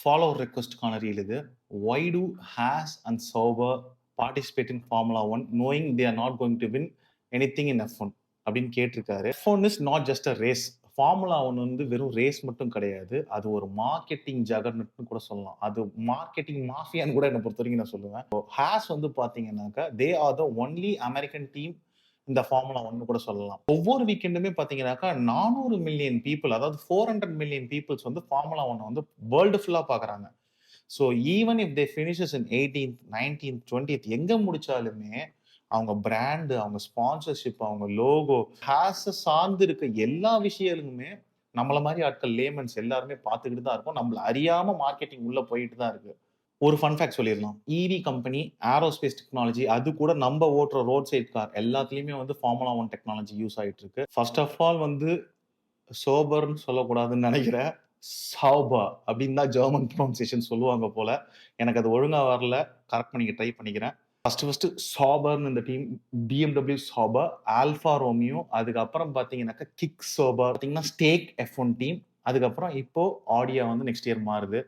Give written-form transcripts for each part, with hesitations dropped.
Follower ரெக்வெஸ்ட்க்கான reel இது. "Why do Haas and Sauber participate in Formula 1 knowing they are not going to win anything in F1?" அப்படின்னு கேட்டிருக்காரு. F1 is not just a race. Formula 1 வந்து வெறும் race மட்டும் கிடையாது. அது ஒரு marketing ஜகர்னட்னு கூட சொல்லலாம். அது மார்க்கெட்டிங் மாஃபியான்னு கூட என்ன பொறுத்தவரைக்கும் நான் சொல்லுவேன். Haas வந்து பார்த்தீங்கன்னாக்கா, they are the only American team இந்த ஃபார்முலா 1 கூட சொல்லலாம். ஒவ்வொரு வீக்கெண்டுமே பார்த்தீங்கன்னாக்கா 400 மில்லியன் பீப்பிள், அதாவது 400 மில்லியன் பீப்பிள்ஸ் வந்து ஃபார்முலா 1 வந்து வேர்ல்டு ஃபுல்லா பார்க்குறாங்க. So even if they finishes in 18th, 19th, 20th எங்க முடிச்சாலுமே அவங்க பிராண்டு, அவங்க ஸ்பான்சர்ஷிப், அவங்க லோகோ, ஹேஸ சார்ந்து இருக்க எல்லா விஷயங்களுமே நம்மள மாரி ஆட்கள் லேமன்ஸ் எல்லாருமே பார்த்துக்கிட்டு தான் இருக்கோம். நம்மள அறியாம மார்க்கெட்டிங் உள்ள போயிட்டு தான் இருக்கு. ஒரு ஃபன் ஃபேக்ட் சொல்லிரலாம். ஈவி கம்பெனி, ஏரோஸ்பேஸ் டெக்னாலஜி, அது கூட நம்ப ஓட்டுற ரோட் சைட் கார் எல்லாத்துலயுமே வந்து ஃபார்முலா 1 டெக்னாலஜி யூஸ் ஆயிட்டு இருக்கு. ஃபர்ஸ்ட் ஆஃப் ஆல் வந்து சோபர்ன்னு சொல்லக்கூடாதுன்னு நெனைக்கிறேன். சாபா அப்படின்னு தான் ஜெர்மன் ப்ரொனன்சியேஷன் சொல்லுவாங்க போல. எனக்கு அது ஒழுங்கா வரல. கரெக்ட் பண்ணிக்க ட்ரை பண்ணிக்கிறேன். ஃபர்ஸ்ட் சாபர்ன்னு இந்த team, BMW Sabar, Alfa Romeo, அதுக்கப்புறம் பார்த்தீங்கன்னாக்கா கிக் சாபர், பார்த்தீங்கன்னா ஸ்டேக் F1 டீம், அதுக்கப்புறம் இப்போ ஆடியா வந்து நெக்ஸ்ட் இயர் மாறுது.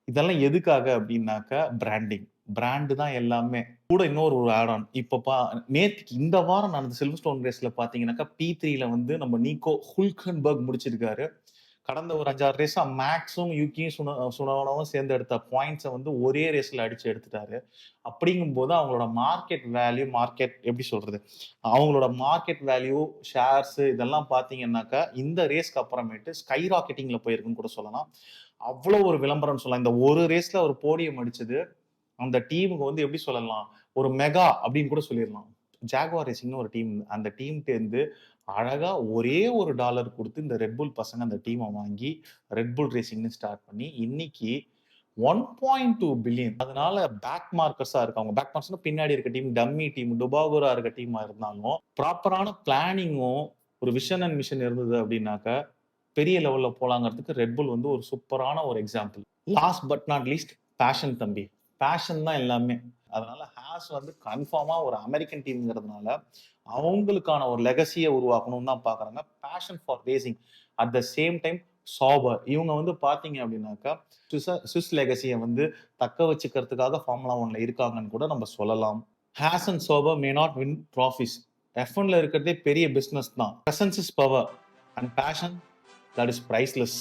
இதெல்லாம் எதுக்காக அப்படின்னாக்கா பிராண்டிங். பிராண்ட் தான் எல்லாமே. கூட இன்னொரு ஒரு ஆட் ஆன். நேத்துக்கு இந்த வாரம் நடந்த சில்வர்ஸ்டோன் ரேஸ்ல பார்த்தீங்கன்னாக்கா, P3ல வந்து நம்ம நீக்கோ ஹுல்கன்பர்க் முடிச்சிருக்காரு. கடந்த ஒரு 5, 6 ரேஸா மேக்ஸும், யூகியும், சுனோடாவும் சேர்ந்து எடுத்த பாயிண்ட்ஸ வந்து ஒரே ரேஸ்ல அடிச்சு எடுத்துட்டாரு. அப்படிங்கும்போது அவங்களோட மார்க்கெட் எப்படி சொல்றது? அவங்களோட மார்க்கெட் வேல்யூ, ஷேர்ஸ் இதெல்லாம் பார்த்தீங்கன்னாக்கா, இந்த ரேஸ்க்கு அப்புறமேட்டு ஸ்கை ராக்கெட்டிங்ல போயிருக்குன்னு கூட சொல்லலாம். அவ்வளோ ஒரு விளம்பரம்னு சொல்லலாம். இந்த ஒரு ரேஸ்ல ஒரு போடியம் அடிச்சது, அந்த டீமுக்கு வந்து எப்படி சொல்லலாம்? ஒரு மெகா அப்படின்னு கூட சொல்லிரலாம். ஜாகுவார் ரேசிங்ன்னு ஒரு டீம். அந்த டீம்ட்டேருந்து அழகா ஒரே $1 குடுத்து இந்த ரெட் புல் பசங்க அந்த டீம வாங்கி, ரெட் புல் ரேசிங்ன்னு ஸ்டார்ட் பண்ணி, இன்னைக்கு 1.2 பில்லியன். அதனால பேக் மார்க்கர்ஸா இருக்கு. அவங்க பேக் மார்க்கர்ஸ்னா பின்னாடி இருக்க டீம், டம்மி டீம், டுபாகூரா இருக்க டீமா இருந்தாலும், ப்ராப்பரான பிளானிங்கும், ஒரு விஷன் அண்ட் மிஷன் இருந்தது அப்படின்னாக்கா, பெரிய லெவல்ல போலாங்கிறதுக்கு ரெட் புல் வந்து ஒரு சூப்பரான ஒரு example. Last but not least passion தம்பி. பேஷன் தான் எல்லாமே. அதனால ஹாஸ் வந்து கன்ஃபார்மா ஒரு அமெரிக்கன் டீம்ங்கிறதுனால, அவங்களுக்கான ஒரு லெகசிய உருவாக்கணும்னு தான் பார்க்குறாங்க. Passion for racing. At the same time Sauber. இவங்க வந்து பார்த்தீங்க அப்படின்னாக்கா, சுவிஸ் லெகசிய வந்து தக்க வச்சுக்கிறதுக்காக ஃபார்முலா 1ல இருக்காங்கன்னு கூட நம்ம சொல்லலாம். Haas and Sauber may not win trophies. F1ல இருக்கிறதே பெரிய பிசினஸ் தான். Presence is power and passion that is priceless.